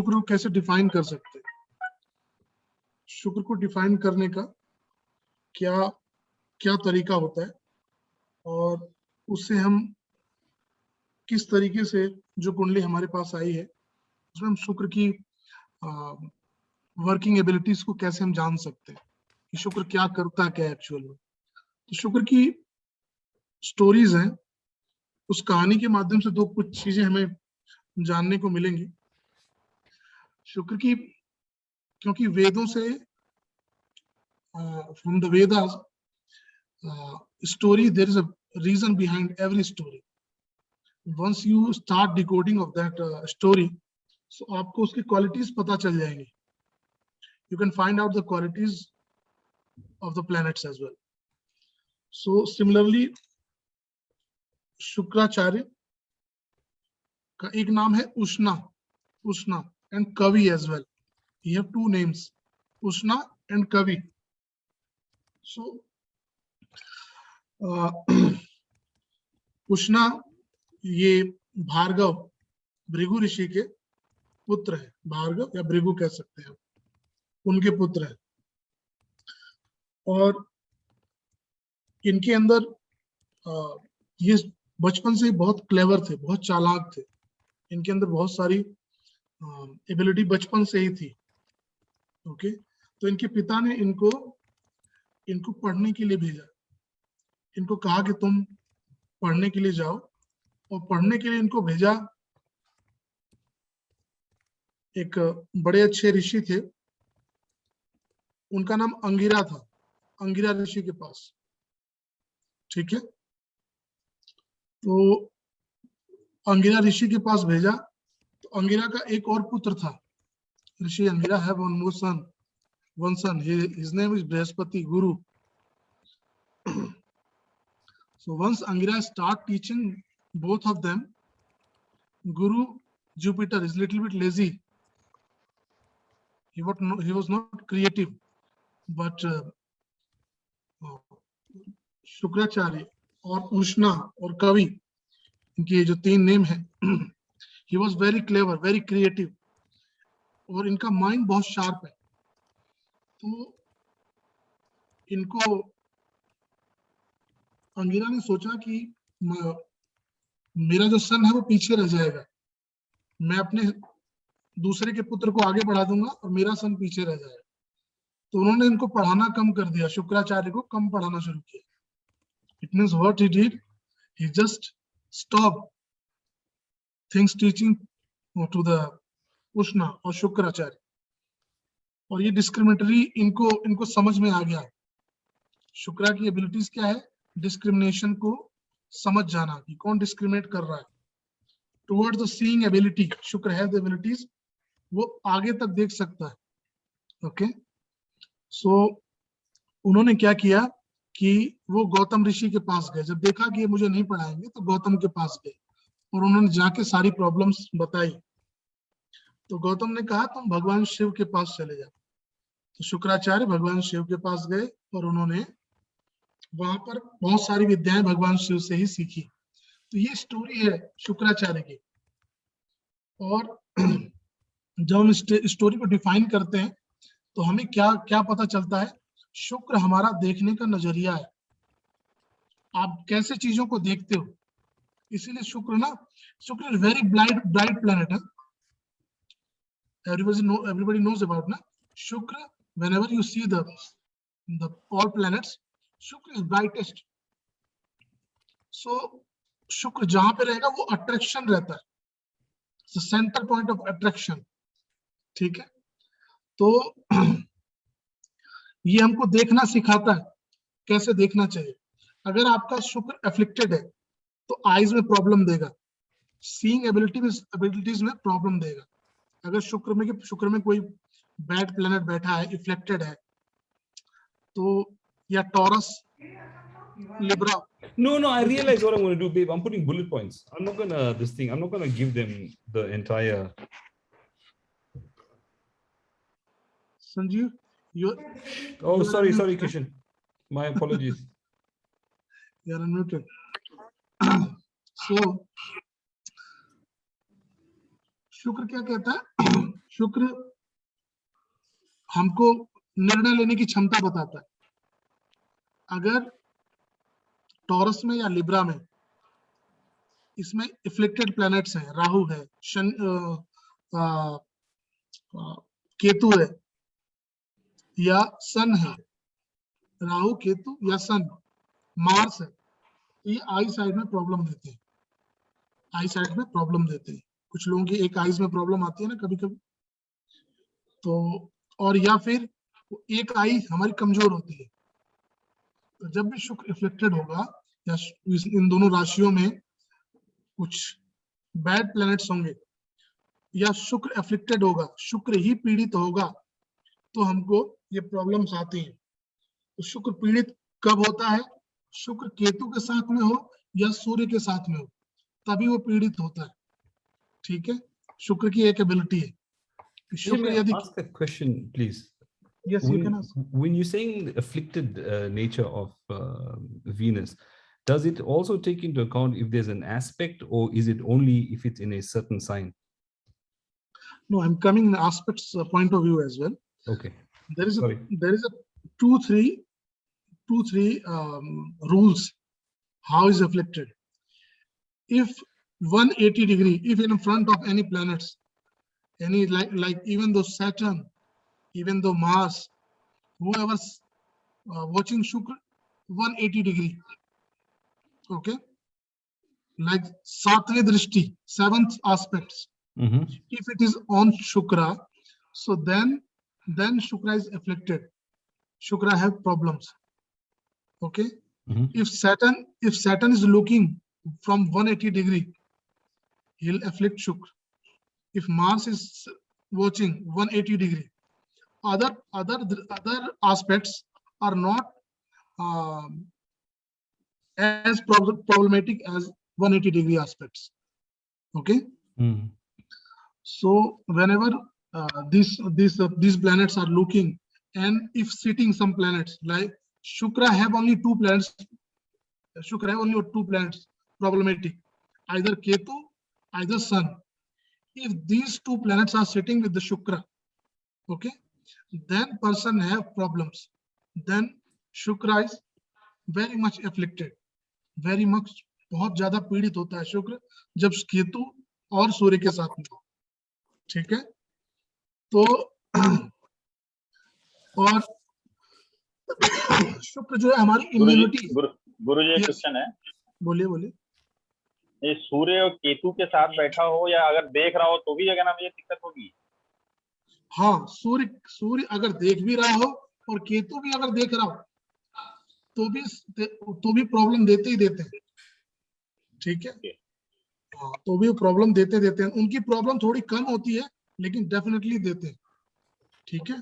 शुक्र को कैसे डिफाइन कर सकते हैं? शुक्र को डिफाइन करने का क्या क्या तरीका होता है और उससे हम किस तरीके से जो कुंडली हमारे पास आई है उसमें हम शुक्र की वर्किंग एबिलिटीज को कैसे हम जान सकते हैं कि शुक्र क्या करता है, क्या एक्चुअल में। तो शुक्र की स्टोरीज हैं, उस कहानी के माध्यम से दो कुछ चीजें हमें जानने को मिलेंगी शुक्र की, क्योंकि वेदों से from the Vedas story, there is a reason behind every story. Once you start decoding of that story, so आपको उसकी qualities पता चल जाएंगी. You can find out the qualities of the planets as well. So similarly, Shukracharya का एक नाम है उष्णा and Kavi as well. He have two names, Ushna and Kavi. So उष्णा ये भार्गव भृगु ऋषि के पुत्र है, भार्गव या भृगु कह सकते हैं, उनके पुत्र है। और इनके अंदर ये बचपन से बहुत क्लेवर थे, बहुत चालाक थे, इनके अंदर बहुत सारी एबिलिटी बचपन से ही थी। ओके, तो इनके पिता ने इनको पढ़ने के लिए भेजा, इनको कहा कि तुम पढ़ने के लिए जाओ, और पढ़ने के लिए इनको भेजा एक बड़े अच्छे ऋषि थे, उनका नाम अंगिरा था, अंगिरा ऋषि के पास। ठीक है, तो अंगिरा ऋषि के पास भेजा, तो अंगिरा का एक और पुत्र था, ऋषि अंगिरा है one son, his name is Brihaspati, Guru. So once Angira start teaching both of them, Guru Jupiter is little bit lazy. He was not creative, but Shukracharya और उष्णा और कवि, इनके जो तीन नेम है, he was very clever, very creative, और इनका mind बहुत शार्प है। तो इनको अंगिरा ने सोचा कि मेरा जो सन है वो पीछे रह जाएगा, मैं अपने दूसरे के पुत्र को आगे बढ़ा दूंगा और मेरा सन पीछे रह जाएगा। तो उन्होंने इनको पढ़ाना कम कर दिया, शुक्राचार्य को कम पढ़ाना शुरू किया। It means what he did, he just stopped things teaching to the उष्णा और शुक्राचार्य, और ये डिस्क्रिमिनेटरी इनको समझ में आ गया। शुक्रा की एबिलिटीज क्या है, डिस्क्रिमिनेशन को समझ जाना कि कौन डिस्क्रिमिनेट कर रहा है। टुवर्ड्स द सीइंग एबिलिटी, शुक्र है द एबिलिटीज, वो आगे तक देख सकता है। ओके, सो उन्होंने क्या किया कि वो गौतम ऋषि के पास गए, जब देखा कि ये मुझे नहीं पढ़ाएंगे तो गौतम के पास गए और उन्होंने जाके सारी प्रॉब्लम्स बताई। तो गौतम ने कहा तुम भगवान शिव के पास चले जाओ। तो शुक्राचार्य भगवान शिव के पास गए और उन्होंने वहां पर बहुत सारी विद्याएं भगवान शिव से ही सीखी। तो ये स्टोरी है शुक्राचार्य की। और जब हम स्टोरी को डिफाइन करते हैं तो हमें क्या क्या पता चलता है, शुक्र हमारा देखने का नजरिया है, आप कैसे चीजों को देखते हो। इसीलिए शुक्र इज वेरी ब्राइट प्लैनेट है। everybody knows about na Shukra. Whenever you see the all planets, Shukra is brightest. So शुक्र जहां पे रहेगा वो अट्रैक्शन रहता है, सेंटर पॉइंट ऑफ अट्रैक्शन। ठीक है, तो ये हमको देखना सिखाता है, कैसे देखना चाहिए। अगर आपका शुक्र एफ्लिक्टेड है तो आईज में प्रॉब्लम देगा, सीइंग एबिलिटीज में प्रॉब्लम देगा। अगर शुक्र में कोई बैड प्लैनेट बैठा है, इफ्लेक्टेड है, तो या taurus, Libra. No, I realize what I'm going to do, babe. I'm putting bullet points. I'm not going to give them the entire. Sanjeev, Oh, sorry, Kishan. My apologies. You are unmuted. So, शुक्र क्या कहता है शुक्र हमको निर्णय लेने की क्षमता बताता है। अगर टॉरस में या लिब्रा में इसमें इफ्लिक्टेड प्लैनेट्स हैं, राहु है, केतु है या सन है, राहु केतु या सन, मार्स है, ये आई साइड में प्रॉब्लम देते हैं, आई साइड में प्रॉब्लम देते हैं। कुछ लोगों की एक आईज में प्रॉब्लम आती है ना कभी कभी, तो और या फिर एक आई हमारी कमजोर होती है। तो जब भी शुक्र इफ्लिक्टेड होगा या इन दोनों राशियों में कुछ बैड प्लैनेट्स होंगे या शुक्र एफ्लिक्टेड होगा, शुक्र ही पीड़ित होगा, तो हमको ये प्रॉब्लम्स आती हैं। तो शुक्र पीड़ित कब होता है? शुक्र केतु के साथ में हो या सूर्य के साथ में हो, तभी वो पीड़ित होता है। ठीक है, शुक्र की एक एबिलिटी है। शुक्र यदि ask a question, please. Yes, you can ask. When you're saying the afflicted nature of Venus, does it also take into account if there's an aspect, or is it only if it's in a certain sign? No, I'm coming in aspects point of view as well. Okay. There is Sorry. a two three rules how is afflicted. If 180 degree, if in front of any planets, any like even though Saturn, even though Mars, whoever's watching Shukra 180 degree, okay, like Satve Drishti, seventh aspects. If it is on Shukra, so then Shukra is afflicted. Shukra have problems. Okay. If Saturn is looking from 180 degree, he'll afflict Shukra. If Mars is watching 180 degree, other aspects are not as problematic as 180 degree aspects. Okay. So whenever these planets are looking, and if sitting some planets like Shukra have only two planets, problematic, either Ketu, either Sun. If these two planets are sitting with the Shukra, okay, then person have problems. Then Shukra is very much afflicted, very much, बहुत ज्यादा पीड़ित होता है शुक्र जब केतु और सूर्य के साथ में। ठीक है, तो और शुक्र जो है हमारी इम्यूनिटी। गुरुजी एक क्वेश्चन है। बोलिए बोलिए। ये सूर्य और केतु के साथ बैठा हो या अगर देख रहा हो तो भी अगर ये दिक्कत होगी? हाँ, सूर्य अगर देख भी रहा हो और केतु भी अगर देख रहा हो तो भी प्रॉब्लम देते ही देते हैं। ठीक है, हाँ, तो भी प्रॉब्लम देते हैं। उनकी प्रॉब्लम थोड़ी कम होती है लेकिन डेफिनेटली देते हैं। ठीक है,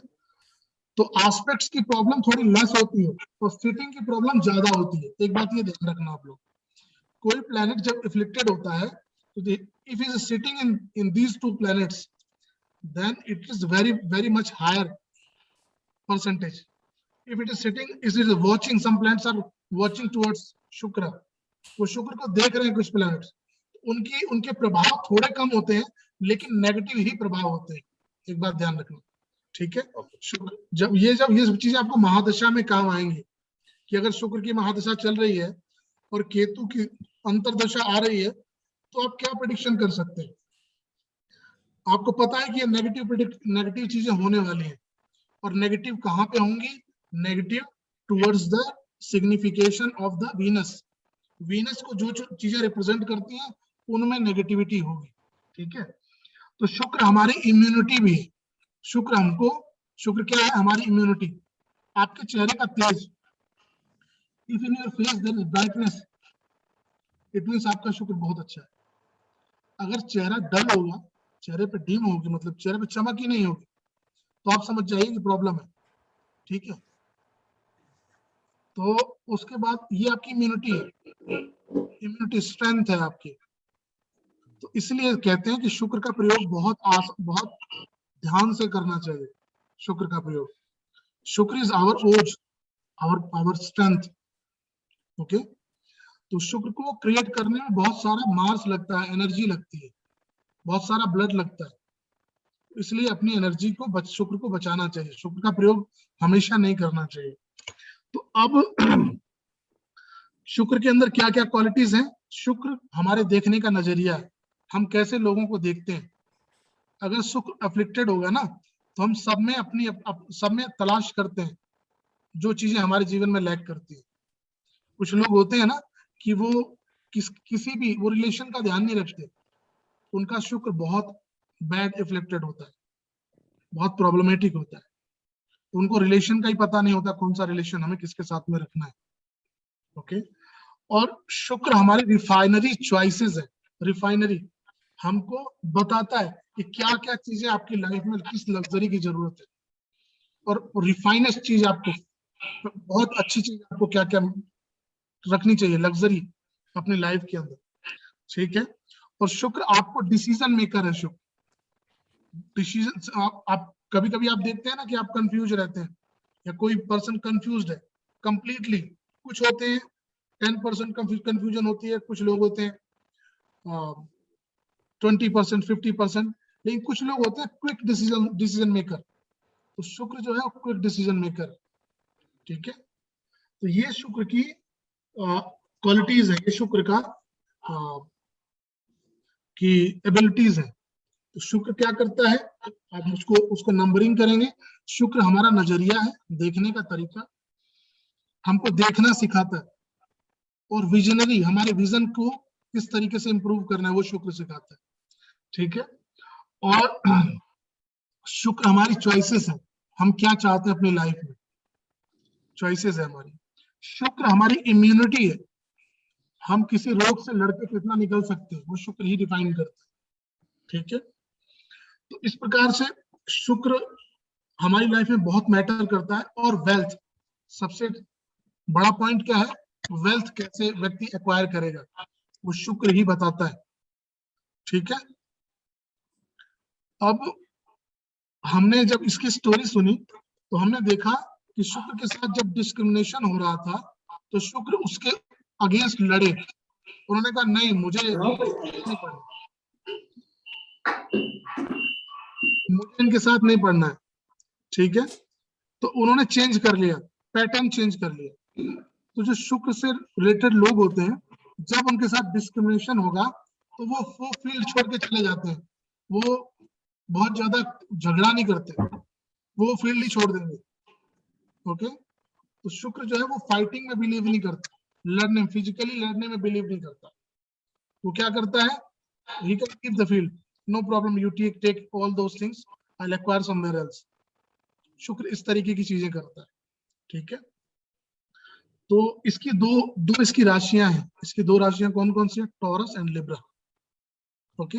तो एस्पेक्ट्स की प्रॉब्लम थोड़ी लेस होती है और सिटिंग की प्रॉब्लम ज्यादा होती है। एक बात ये ध्यान रखना आप लोग, कोई प्लैनेट जब इफ्लिक्टेड होता है तो if is sitting in these two planets then it is very much higher percentage. If it is sitting, is it watching, some planets are watching towards Shukra, वो शुक्र को देख रहे हैं कुछ प्लैनेट्स, उनके प्रभाव थोड़े कम होते हैं लेकिन नेगेटिव ही प्रभाव होते हैं। एक बात ध्यान रखना। ठीक है, शुक्र जब ये चीजें आपको महादशा में काम आएंगी कि अगर शुक्र की महादशा चल रही है और केतु की अंतरदशा आ रही है तो आप क्या प्रेडिक्शन कर सकते हैं। आपको पता है कि ये नेगेटिव चीजें होने वाली हैं, और नेगेटिव कहां पे होंगी? Negative towards the signification of the Venus को जो चीजें रिप्रेजेंट करती हैं उनमें नेगेटिविटी होगी। ठीक है, तो शुक्र हमारी इम्यूनिटी भी है। शुक्र क्या है? हमारी इम्यूनिटी। आपके चेहरे का तेज, if in your face there is brightness, it means आपका शुक्र बहुत अच्छा है। अगर चेहरा डल होगा, चेहरे पे डीम होगी, मतलब चेहरे पे चमक ही नहीं होगी, तो आप समझ जाइए कि प्रॉब्लम है। ठीक है, तो उसके बाद ये आपकी इम्यूनिटी स्ट्रेंथ है आपकी। तो इसलिए कहते हैं कि शुक्र का प्रयोग बहुत ध्यान से करना चाहिए। शुक्र का प्रयोग, शुक्र इज आवर ओज, आवर स्ट्रेंथ। ओके, तो शुक्र को क्रिएट करने में बहुत सारा मास लगता है, एनर्जी लगती है, बहुत सारा ब्लड लगता है। इसलिए अपनी एनर्जी को शुक्र को बचाना चाहिए, शुक्र का प्रयोग हमेशा नहीं करना चाहिए। तो अब शुक्र के अंदर क्या क्या क्वालिटीज हैं? शुक्र हमारे देखने का नजरिया है, हम कैसे लोगों को देखते हैं। अगर शुक्र अफ्लिक्टेड होगा ना, तो हम सब में सब में तलाश करते हैं जो चीजें हमारे जीवन में लैक करती है। कुछ लोग होते हैं ना कि वो किसी भी वो रिलेशन का ध्यान नहीं रखते, उनका शुक्र बहुत बैड इफ्लेक्टेड होता है, बहुत प्रॉब्लमेटिक होता है। उनको रिलेशन का ही पता नहीं होता, कौन सा रिलेशन हमें किसके साथ में रखना है। ओके। और शुक्र हमारी रिफाइनरी चॉइसेस है। रिफाइनरी हमको बताता है कि क्या क्या चीजें आपकी लाइफ में, किस लग्जरी की जरूरत है, और रिफाइनेस्ट चीज आपको, बहुत अच्छी चीज आपको क्या क्या रखनी चाहिए लग्जरी अपनी लाइफ के अंदर। ठीक है। और शुक्र आपको डिसीजन मेकर है। शुक्र डिसीजन, आप कभी कभी आप देखते हैं ना कि आप कंफ्यूज रहते हैं, या कोई पर्सन कंफ्यूज्ड है कंप्लीटली। कुछ होते हैं 10% कंफ्यूजन होती है, कुछ लोग होते हैं 20% 50%, लेकिन कुछ लोग होते हैं क्विक डिसीजन मेकर। तो शुक्र जो है वो क्विक डिसीजन मेकर। ठीक है। तो ये शुक्र की क्वालिटीज है, ये शुक्र का की एबिलिटीज है। तो शुक्र क्या करता है, आप उसको नंबरिंग करेंगे। शुक्र हमारा नजरिया है, देखने का तरीका, हमको देखना सिखाता है। और विजनरी, हमारे विजन को किस तरीके से इंप्रूव करना है वो शुक्र सिखाता है। ठीक है। और शुक्र हमारी चॉइसेस है, हम क्या चाहते हैं अपनी लाइफ में, चॉइसेस है हमारी। शुक्र हमारी इम्यूनिटी है, हम किसी रोग से लड़के कितना निकल सकते हैं वो शुक्र ही डिफाइन करता है। ठीक है। तो इस प्रकार से शुक्र हमारी लाइफ में बहुत मैटर करता है। और वेल्थ, सबसे बड़ा पॉइंट क्या है, वेल्थ कैसे व्यक्ति एक्वायर करेगा वो शुक्र ही बताता है। ठीक है। अब हमने जब इसकी स्टोरी सुनी तो हमने देखा कि शुक्र के साथ जब डिस्क्रिमिनेशन हो रहा था तो शुक्र उसके अगेंस्ट लड़े। उन्होंने कहा नहीं, मुझे नहीं पढ़ना, मुझे इनके साथ नहीं पढ़ना है। ठीक है। तो उन्होंने चेंज कर लिया, पैटर्न चेंज कर लिया। तो जो शुक्र से रिलेटेड लोग होते हैं, जब उनके साथ डिस्क्रिमिनेशन होगा तो वो फील्ड छोड़ के चले जाते हैं। वो बहुत ज्यादा झगड़ा नहीं करते, वो फील्ड ही छोड़ देंगे। ओके। तो शुक्र जो है वो फाइटिंग में बिलीव नहीं करता, लड़ने, फिजिकली लड़ने में बिलीव नहीं करता। वो क्या करता है, he can keep the field, no problem, you take all those things, I'll acquire somewhere else. शुक्र इस तरीके की चीजें करता है। ठीक है। तो इसकी दो इसकी राशियां हैं। इसकी दो राशियां कौन कौन सी है, taurus and Libra. Okay.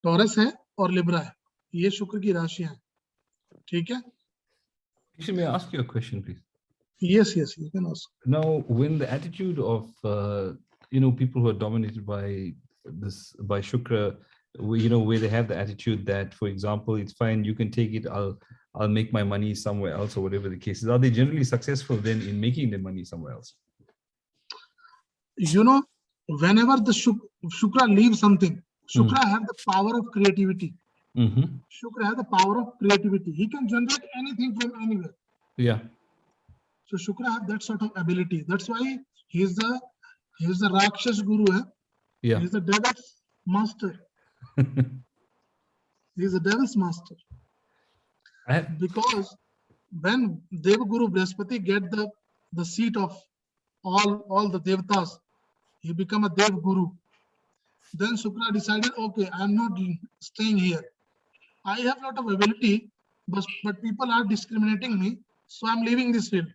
Taurus है और लिब्रा है, ये शुक्र की राशियां हैं। ठीक है। May I ask you a question, please? Yes, you can ask. Now, when the attitude of people who are dominated by Shukra, where they have the attitude that, for example, it's fine, you can take it, I'll make my money somewhere else, or whatever the case is, are they generally successful then in making their money somewhere else? Whenever the Shukra leaves something, Shukra has the power of creativity. Shukra has the power of creativity. He can generate anything from anywhere. Yeah. So Shukra has that sort of ability. That's why he is the Rakshas Guru. Yeah. He is the devil's master. He is the devil's master. Because when Devaguru Brihaspati get the seat of all the Devatas, he become a Dev Guru. Then Shukra decided, okay, I am not staying here. I have a lot of ability, but people are discriminating me, so I am leaving this field.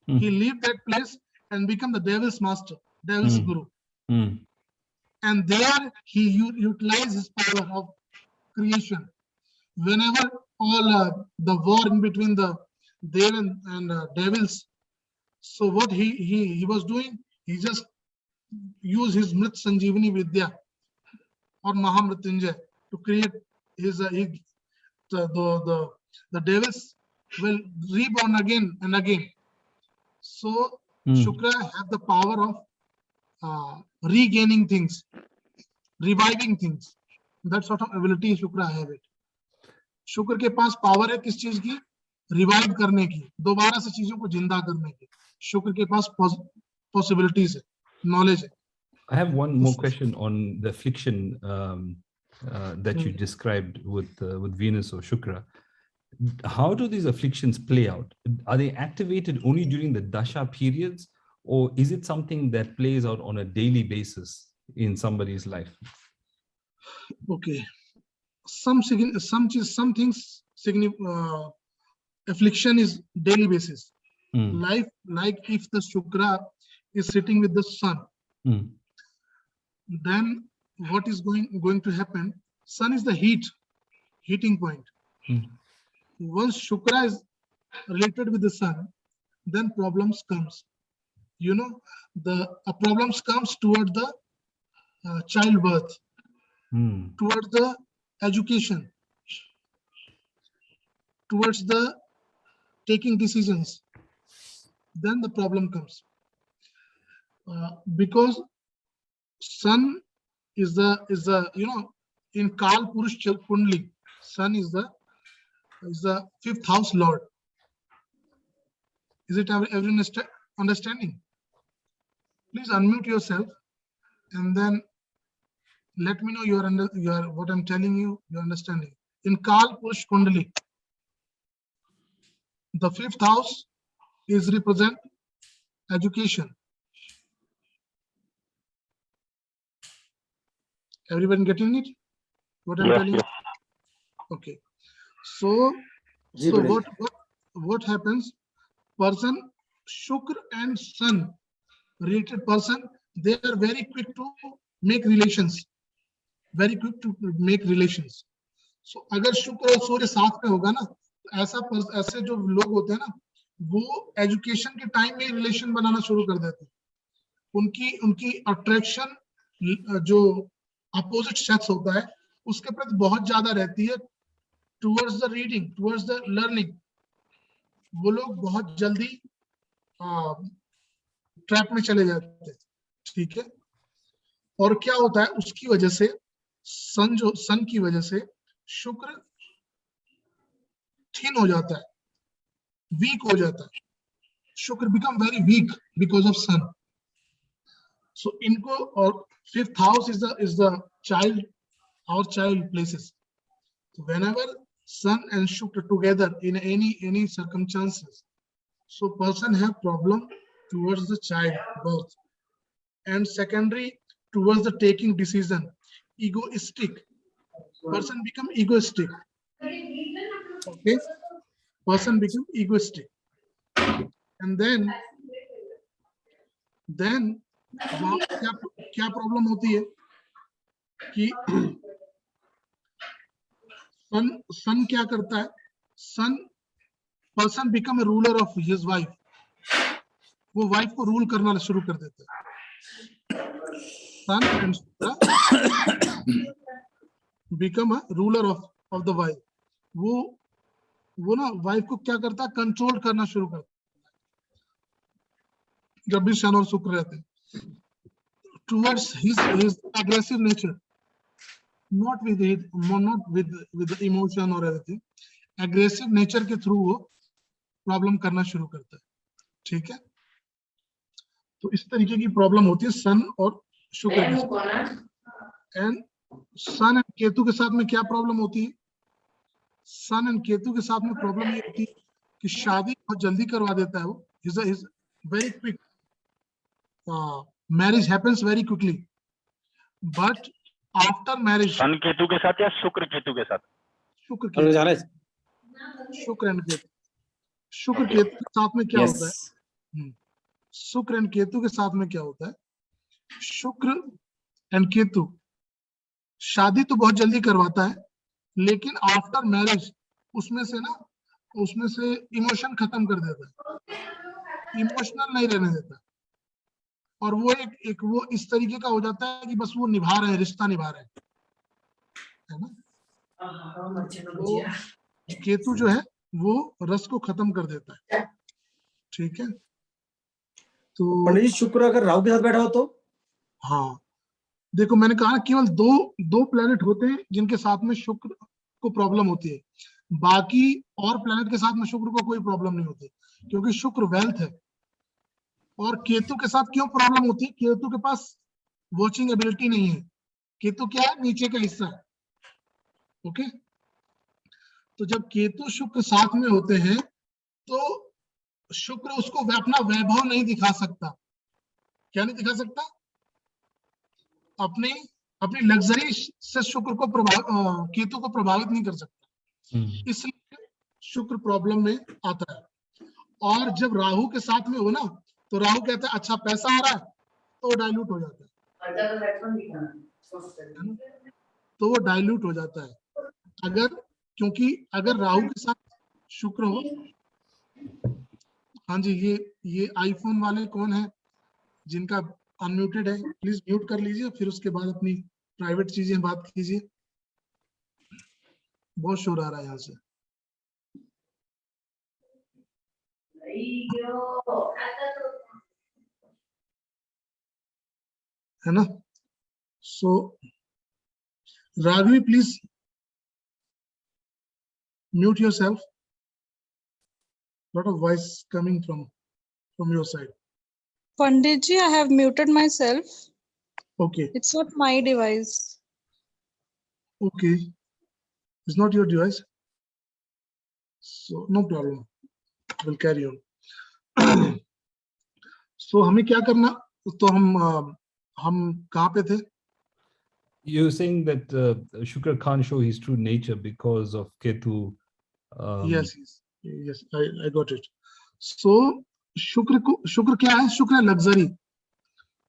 He leave that place and become the devil's master, devil's guru. And there he utilized his power of creation. Whenever all the war in between the Dev and devils, so what he was doing, he just used his Mrit Sanjeevani Vidya or Mahamrityunjay to create his the devils will reborn again and again. So Shukra have the power of regaining things, reviving things. That sort of ability Shukra have it. शुक्र के पास power है किस चीज की? Revive करने की, दोबारा से चीजों को जिंदा करने की। शुक्र के पास पॉसिबिलिटीज है, नॉलेज है। I have one more question on the affliction that you described with Venus or Shukra. How do these afflictions play out? Are they activated only during the dasha periods, or is it something that plays out on a daily basis in somebody's life? Okay, some things affliction is daily basis. Like if the Shukra is sitting with the sun, then what is going to happen? Sun is the heating point. Once Shukra is related with the sun, then problems comes. You know, the problems comes toward the childbirth, towards the education, towards the taking decisions. Then the problem comes because sun is the you know, in Kal Purush Kundli, sun is the fifth house lord. Is it everyone understanding? Please unmute yourself and then let me know your what I'm telling you, your understanding. In Kal Purush Kundli, the fifth house is represent education. Everyone getting it? What I'm telling you? Okay. So what happens? Person, Shukra and Sun related person, they are very quick to make relations. Very quick to make relations. So अगर शुक्र और सूर्य साथ में होगा ना, ऐसे जो लोग होते हैं ना, वो एजुकेशन के टाइम में रिलेशन बनाना शुरू कर देते हैं। उनकी अट्रैक्शन जो अपोजिट सेक्स होता है उसके प्रति बहुत ज्यादा रहती है, towards the reading, towards the learning. वो लोग बहुत जल्दी ट्रैप में चले जाते हैं, ठीक है। और क्या होता है, उसकी वजह से सन की वजह से शुक्र थिन हो जाता है, वीक हो जाता है। Shukra become very weak because of sun. So इनको, और fifth house is the child, our child places. So whenever sun and shukra together in any circumstances, so person have problem towards the child birth, and secondary towards the taking decision, egoistic. Person become egoistic. Okay, person become egoistic, and then वहां क्या problem होती है कि सन क्या करता है, sun person become a ruler of his wife. वो wife को रूल करना शुरू कर देता है। Sun and become a ruler of the wife. वो ना वाइफ को क्या करता है, कंट्रोल करना शुरू करता है जब भी सन और शुक्र रहते हैं, towards his aggressive nature, not with the emotion or anything, aggressive nature के थ्रू वो प्रॉब्लम करना शुरू करता है, ठीक है। तो इस तरीके की प्रॉब्लम होती है सन और शुक्र के साथ। एंड सन एंड केतु के साथ में क्या प्रॉब्लम होती है? सन एंड केतु के साथ में प्रॉब्लम ये होती है कि शादी बहुत जल्दी करवा देता है वो, is very quick, marriage happens very quickly, but after marriage. Sun Ketu के साथ या शुक्र केतु के साथ? शुक्र एंड केतु, शुक्र केतु के साथ में क्या होता है? शुक्र एंड केतु के साथ में क्या होता है? शुक्र एंड केतु शादी तो बहुत जल्दी करवाता है, लेकिन आफ्टर मैरिज उसमें से इमोशन खत्म कर देता है, इमोशनल नहीं रहने देता, और वो वो इस तरीके का हो जाता है कि बस वो निभा रहे हैं, रिश्ता निभा रहे हैं, है ना। तो केतु जो है वो रस को खत्म कर देता है, ठीक है। तो पंडित जी, शुक्र अगर राहु के साथ बैठा हो तो? हाँ, देखो मैंने कहा केवल दो प्लेनेट होते हैं जिनके साथ में शुक्र को प्रॉब्लम होती है। बाकी और प्लेनेट के साथ में शुक्र को कोई प्रॉब्लम नहीं होती, क्योंकि शुक्र वेल्थ है। और केतु के साथ क्यों प्रॉब्लम होती है? केतु के पास वॉचिंग एबिलिटी नहीं है। केतु क्या है? नीचे का हिस्सा है। ओके, तो जब केतु शुक्र साथ में होते हैं तो शुक्र उसको अपना वैभव नहीं दिखा सकता। क्या नहीं दिखा सकता? अपनी अपनी लग्जरी से शुक्र को केतु को प्रभावित नहीं कर सकता, इसलिए शुक्र प्रॉब्लम में आता है। और जब राहु के साथ में हो ना, तो राहु कहता है अच्छा पैसा आ रहा है, तो वो डाइल्यूट हो जाता है, तो वो डाइल्यूट हो जाता है। अगर क्योंकि अगर राहु के साथ शुक्र हो, हाँ जी, ये आईफोन वाले कौन है जिनका अनम्यूटेड है, प्लीज म्यूट कर लीजिए, फिर उसके बाद अपनी प्राइवेट चीजें बात कीजिए। बहुत शोर आ रहा है यहाँ से। है ना? So Raghavi please mute yourself, lot of voice coming from your side. Panditji, I have muted myself. Okay, It's not my device. okay, it's not your device, so no problem, we'll carry on. So हमें क्या करना? तो हम कहाँ पे थे? You're saying that Shukra can't show his true nature because of Ketu. Yes, I got it. So शुक्र क्या है? शुक्र है लग्जरी।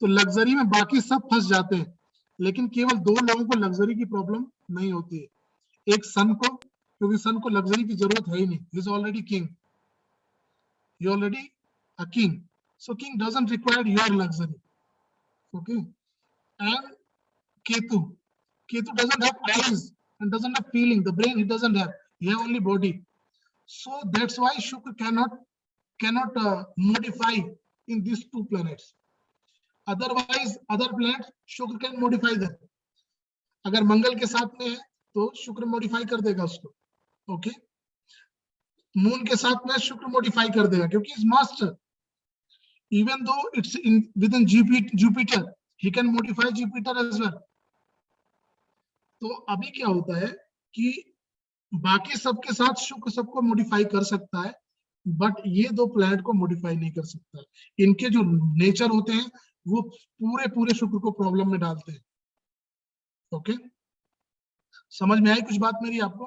तो लग्जरी में बाकी सब फंस जाते हैं, लेकिन केवल 2 लोगों को लग्जरी की प्रॉब्लम नहीं होती है। एक सन को, क्योंकि सन को लग्जरी की जरूरत है ही नहीं, he is already king, you already a king, so king doesn't require your luxury. Okay, and Ketu doesn't have eyes and doesn't have feeling, the brain he doesn't have, he have only body. So that's why Shukra cannot modify in these 2 planets. Otherwise other planets Shukra can modify them. अगर मंगल के साथ में है तो शुक्र modify कर देगा उसको। ओके, मून के साथ में शुक्र मॉडिफाई कर देगा, क्योंकि is master. Even though it's in with in Jupiter, he can modify Jupiter as well. तो अभी क्या होता है कि बाकी सबके साथ शुक्र सबको मॉडिफाई कर सकता है, बट ये 2 प्लैनेट को मॉडिफाई नहीं कर सकता। इनके जो नेचर होते हैं वो पूरे शुक्र को प्रॉब्लम में डालते हैं। ओके, समझ में आई कुछ बात मेरी आपको?